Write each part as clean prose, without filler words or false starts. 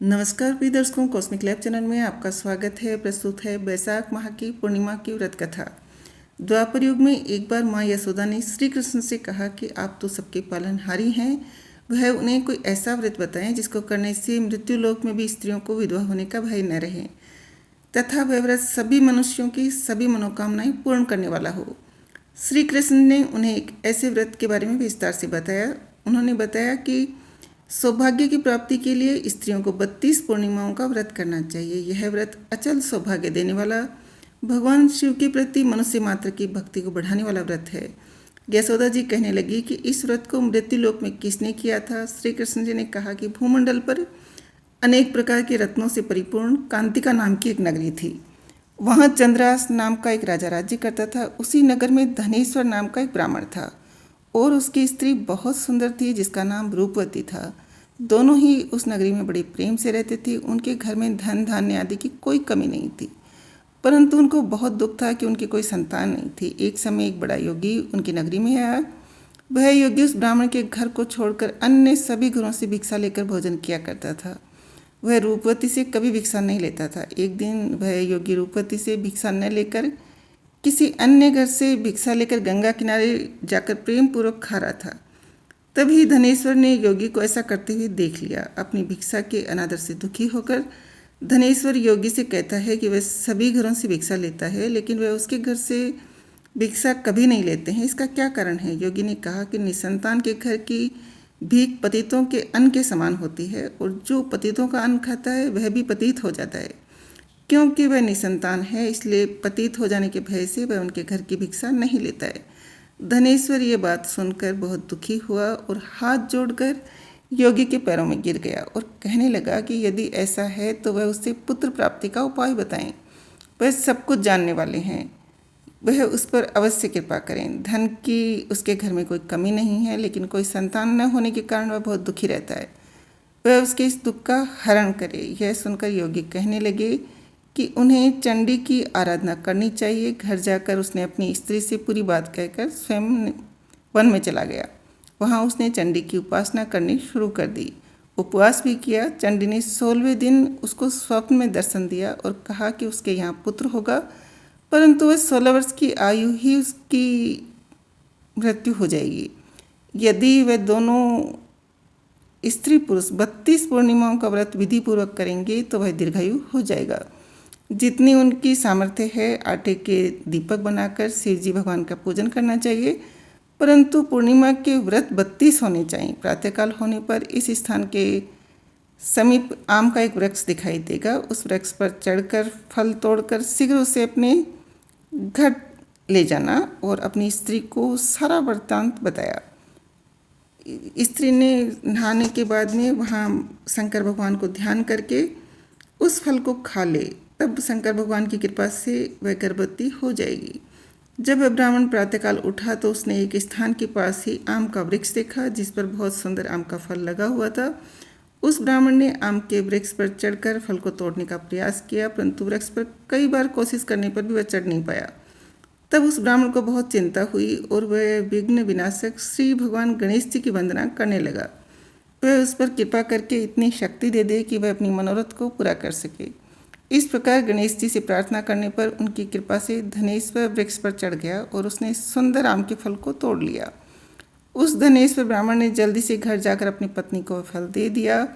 नमस्कार प्रिय दर्शकों, कॉस्मिक लैब चैनल में आपका स्वागत है। प्रस्तुत है वैशाख माह की पूर्णिमा की व्रत कथा। द्वापर युग में एक बार माँ यशोदा ने श्री कृष्ण से कहा कि आप तो सबके पालनहारी हैं, वह उन्हें कोई ऐसा व्रत बताएं जिसको करने से मृत्यु लोक में भी स्त्रियों को विधवा होने का भय न रहे तथा वह व्रत सभी मनुष्यों की सभी मनोकामनाएं पूर्ण करने वाला हो। श्री कृष्ण ने उन्हें एक ऐसे व्रत के बारे में विस्तार से बताया। उन्होंने बताया कि सौभाग्य की प्राप्ति के लिए स्त्रियों को 32 पूर्णिमाओं का व्रत करना चाहिए। यह व्रत अचल सौभाग्य देने वाला, भगवान शिव के प्रति मनुष्य मात्र की भक्ति को बढ़ाने वाला व्रत है। यशोदा जी कहने लगी कि इस व्रत को मृत्यु लोक में किसने किया था। श्री कृष्ण जी ने कहा कि भूमंडल पर अनेक प्रकार के रत्नों से परिपूर्ण कांतिका नाम की एक नगरी थी। वहाँ चंद्रास नाम का एक राजा राज्य करता था। उसी नगर में धनेश्वर नाम का एक ब्राह्मण था और उसकी स्त्री बहुत सुंदर थी जिसका नाम रूपवती था। दोनों ही उस नगरी में बड़े प्रेम से रहते थे। उनके घर में धन धान्य आदि की कोई कमी नहीं थी, परंतु उनको बहुत दुख था कि उनकी कोई संतान नहीं थी। एक समय एक बड़ा योगी उनकी नगरी में आया। वह योगी उस ब्राह्मण के घर को छोड़कर अन्य सभी घरों से भिक्षा लेकर भोजन किया करता था। वह रूपवती से कभी भिक्षा नहीं लेता था। एक दिन वह योगी रूपवती से भिक्षा न लेकर किसी अन्य घर से भिक्षा लेकर गंगा किनारे जाकर प्रेम पूर्वक खा रहा था। तभी धनेश्वर ने योगी को ऐसा करते हुए देख लिया। अपनी भिक्षा के अनादर से दुखी होकर धनेश्वर योगी से कहता है कि वह सभी घरों से भिक्षा लेता है, लेकिन वह उसके घर से भिक्षा कभी नहीं लेते हैं। इसका क्या कारण है? योगी ने कहा कि निसंतान के घर की भीख पतितों के अन्न के समान होती है और जो पतितों का अन्न खाता है वह भी पतित हो जाता है। क्योंकि वह निसंतान है, इसलिए पतित हो जाने के भय से वह उनके घर की भिक्षा नहीं लेता है। धनेश्वर ये बात सुनकर बहुत दुखी हुआ और हाथ जोड़कर योगी के पैरों में गिर गया और कहने लगा कि यदि ऐसा है तो वह उससे पुत्र प्राप्ति का उपाय बताएं। वह सब कुछ जानने वाले हैं, वह उस पर अवश्य कृपा करें। धन की उसके घर में कोई कमी नहीं है, लेकिन कोई संतान न होने के कारण वह बहुत दुखी रहता है। वह उसके इस दुख का हरण करे। यह सुनकर योगी कहने लगे कि उन्हें चंडी की आराधना करनी चाहिए। घर जाकर उसने अपनी स्त्री से पूरी बात कहकर स्वयं वन में चला गया। वहाँ उसने चंडी की उपासना करनी शुरू कर दी, उपवास भी किया। चंडी ने 16वें दिन उसको स्वप्न में दर्शन दिया और कहा कि उसके यहाँ पुत्र होगा, परंतु वह 16 वर्ष की आयु ही उसकी मृत्यु हो जाएगी। यदि वह दोनों स्त्री पुरुष 32 पूर्णिमाओं का व्रत विधि पूर्वक करेंगे तो वह दीर्घायु हो जाएगा। जितनी उनकी सामर्थ्य है आटे के दीपक बनाकर शिव जी भगवान का पूजन करना चाहिए, परंतु पूर्णिमा के व्रत 32 होने चाहिए। प्रातःकाल होने पर इस स्थान के समीप आम का एक वृक्ष दिखाई देगा। उस वृक्ष पर चढ़कर फल तोड़कर शीघ्र उसे अपने घर ले जाना और अपनी स्त्री को सारा वृत्तांत बताया। स्त्री ने नहाने के बाद में वहाँ शंकर भगवान को ध्यान करके उस फल को खा ले, तब शंकर भगवान की कृपा से वह गर्भवती हो जाएगी। जब वह ब्राह्मण प्रातःकाल उठा तो उसने एक स्थान के पास ही आम का वृक्ष देखा जिस पर बहुत सुंदर आम का फल लगा हुआ था। उस ब्राह्मण ने आम के वृक्ष पर चढ़कर फल को तोड़ने का प्रयास किया, परंतु वृक्ष पर कई बार कोशिश करने पर भी वह चढ़ नहीं पाया। तब उस ब्राह्मण को बहुत चिंता हुई और वह विघ्न विनाशक श्री भगवान गणेश जी की वंदना करने लगा। वह उस पर कृपा करके इतनी शक्ति दे दे कि वह अपनी मनोरथ को पूरा कर सके। इस प्रकार गणेश जी से प्रार्थना करने पर उनकी कृपा से धनेश्वर वृक्ष पर चढ़ गया और उसने सुंदर आम के फल को तोड़ लिया। उस धनेश्वर ब्राह्मण ने जल्दी से घर जाकर अपनी पत्नी को फल दे दिया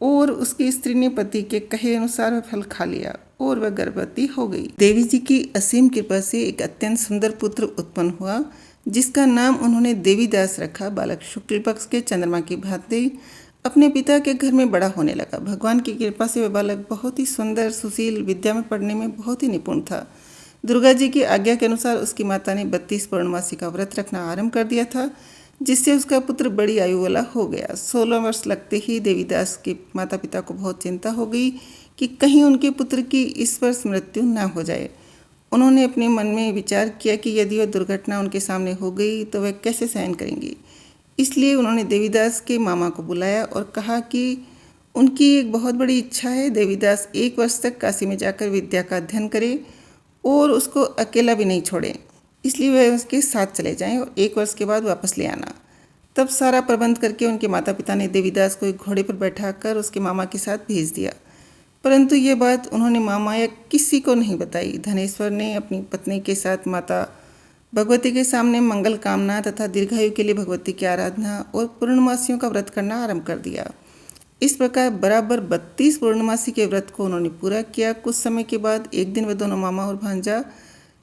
और उसकी स्त्री ने पति के कहे अनुसार वह फल खा लिया और वह गर्भवती हो गई। देवी जी की असीम कृपा से एक अत्यंत सुंदर पुत्र उत्पन्न हुआ जिसका नाम उन्होंने देवीदास रखा। बालक शुक्ल पक्ष के चंद्रमा की भांति अपने पिता के घर में बड़ा होने लगा। भगवान की कृपा से वह बालक बहुत ही सुंदर, सुशील, विद्या में पढ़ने में बहुत ही निपुण था। दुर्गा जी की आज्ञा के अनुसार उसकी माता ने 32 पूर्णमासी का व्रत रखना आरंभ कर दिया था, जिससे उसका पुत्र बड़ी आयु वाला हो गया। 16 वर्ष लगते ही देवीदास के माता पिता को बहुत चिंता हो गई कि कहीं उनके पुत्र की इस वर्ष मृत्यु न हो जाए। उन्होंने अपने मन में विचार किया कि यदि वह दुर्घटना उनके सामने हो गई तो वह कैसे सहन करेंगी। इसलिए उन्होंने देवीदास के मामा को बुलाया और कहा कि उनकी एक बहुत बड़ी इच्छा है, देवीदास 1 वर्ष तक काशी में जाकर विद्या का अध्ययन करे और उसको अकेला भी नहीं छोड़े, इसलिए वह उसके साथ चले जाएं और 1 वर्ष के बाद वापस ले आना। तब सारा प्रबंध करके उनके माता पिता ने देवीदास को एक घोड़े पर बैठाकर उसके मामा के साथ भेज दिया। परंतु ये बात उन्होंने मामा या किसी को नहीं बताई। धनेश्वर ने अपनी पत्नी के साथ माता भगवती के सामने मंगल कामना तथा दीर्घायु के लिए भगवती की आराधना और पूर्णमासियों का व्रत करना आरंभ कर दिया। इस प्रकार बराबर 32 पूर्णमासी के व्रत को उन्होंने पूरा किया। कुछ समय के बाद एक दिन वे दोनों मामा और भांजा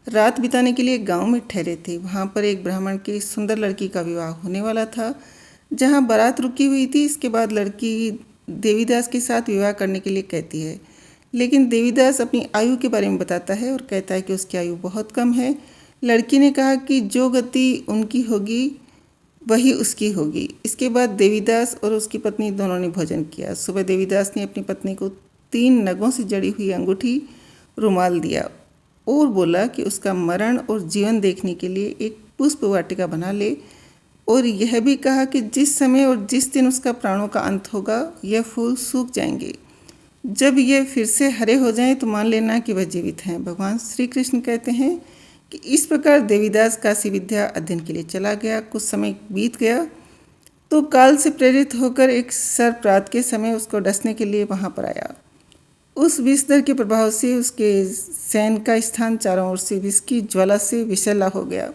रात बिताने के लिए गांव में ठहरे थे। वहां पर एक ब्राह्मण की सुंदर लड़की का विवाह होने वाला था, जहां बारात रुकी हुई थी। इसके बाद लड़की देवीदास के साथ विवाह करने के लिए कहती है, लेकिन देवीदास अपनी आयु के बारे में बताता है और कहता है कि उसकी आयु बहुत कम है। लड़की ने कहा कि जो गति उनकी होगी वही उसकी होगी। इसके बाद देवीदास और उसकी पत्नी दोनों ने भोजन किया। सुबह देवीदास ने अपनी पत्नी को 3 नगों से जड़ी हुई अंगूठी रुमाल दिया और बोला कि उसका मरण और जीवन देखने के लिए एक पुष्प वाटिका बना ले, और यह भी कहा कि जिस समय और जिस दिन उसका प्राणों का अंत होगा यह फूल सूख जाएंगे। जब ये फिर से हरे हो जाएं तो मान लेना कि वह जीवित हैं। भगवान श्री कृष्ण कहते हैं कि इस प्रकार देवीदास काशी विद्या अध्ययन के लिए चला गया। कुछ समय बीत गया तो काल से प्रेरित होकर एक सर्प रात के समय उसको डसने के लिए वहां पर आया। उस विषधर के प्रभाव से उसके शयन का स्थान चारों ओर से विष की ज्वाला से विषैला हो गया,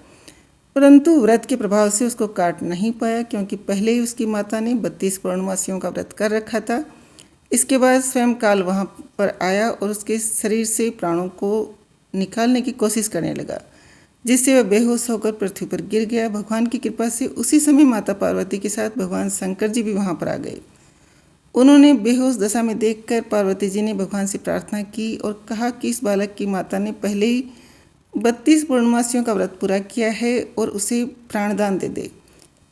परंतु व्रत के प्रभाव से उसको काट नहीं पाया, क्योंकि पहले ही उसकी माता ने 32 पूर्णमासियों का व्रत कर रखा था। इसके बाद स्वयं काल वहाँ पर आया और उसके शरीर से प्राणों को निकालने की कोशिश करने लगा, जिससे वह बेहोश होकर पृथ्वी पर गिर गया। भगवान की कृपा से उसी समय माता पार्वती के साथ भगवान शंकर जी भी वहाँ पर आ गए। उन्होंने बेहोश दशा में देखकर पार्वती जी ने भगवान से प्रार्थना की और कहा कि इस बालक की माता ने पहले ही 32 पूर्णमासियों का व्रत पूरा किया है और उसे प्राणदान दे दे।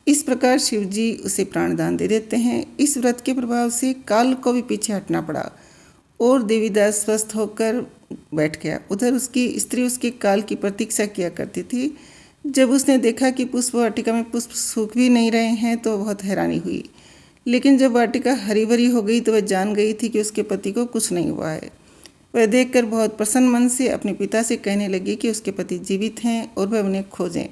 इस प्रकार शिव जी उसे प्राणदान दे देते हैं। इस व्रत के प्रभाव से काल को भी पीछे हटना पड़ा और देवीदास स्वस्थ होकर बैठ गया। उधर उसकी स्त्री उसके काल की प्रतीक्षा किया करती थी। जब उसने देखा कि पुष्प वाटिका में पुष्प सूख भी नहीं रहे हैं तो बहुत हैरानी हुई, लेकिन जब वाटिका हरी भरी हो गई तो वह जान गई थी कि उसके पति को कुछ नहीं हुआ है। वह देखकर बहुत प्रसन्न मन से अपने पिता से कहने लगी कि उसके पति जीवित हैं और वह उन्हें खोजें।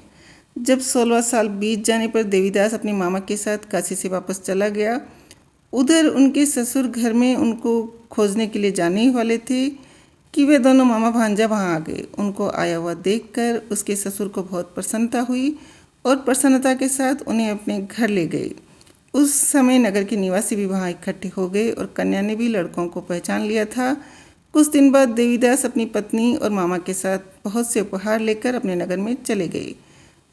जब 16 साल बीत जाने पर देवीदास अपने मामा के साथ काशी से वापस चला गया। उधर उनके ससुर घर में उनको खोजने के लिए जाने ही वाले थे कि वे दोनों मामा भांजा वहाँ आ गए। उनको आया हुआ देखकर उसके ससुर को बहुत प्रसन्नता हुई और प्रसन्नता के साथ उन्हें अपने घर ले गए। उस समय नगर के निवासी भी वहाँ इकट्ठे हो गए और कन्या ने भी लड़कों को पहचान लिया था। कुछ दिन बाद देवीदास अपनी पत्नी और मामा के साथ बहुत से उपहार लेकर अपने नगर में चले गए।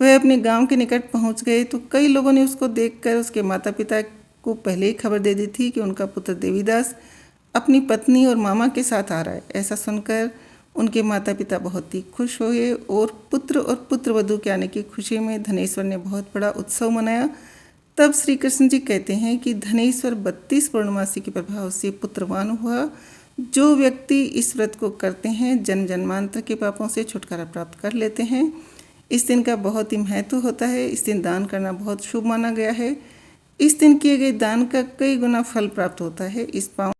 वह अपने गांव के निकट पहुंच गए तो कई लोगों ने उसको देखकर उसके माता पिता को पहले ही खबर दे दी थी कि उनका पुत्र देवीदास अपनी पत्नी और मामा के साथ आ रहा है। ऐसा सुनकर उनके माता पिता बहुत ही खुश हुए और पुत्र और पुत्रवधू के आने की खुशी में धनेश्वर ने बहुत बड़ा उत्सव मनाया। तब श्री कृष्ण जी कहते हैं कि धनेश्वर 32 पूर्णमासी के प्रभाव से पुत्रवान हुआ। जो व्यक्ति इस व्रत को करते हैं जन्म जन्मांतर के पापों से छुटकारा प्राप्त कर लेते हैं। इस दिन का बहुत ही महत्व होता है। इस दिन दान करना बहुत शुभ माना गया है। इस दिन किए गए दान का कई गुना फल प्राप्त होता है। इस पावन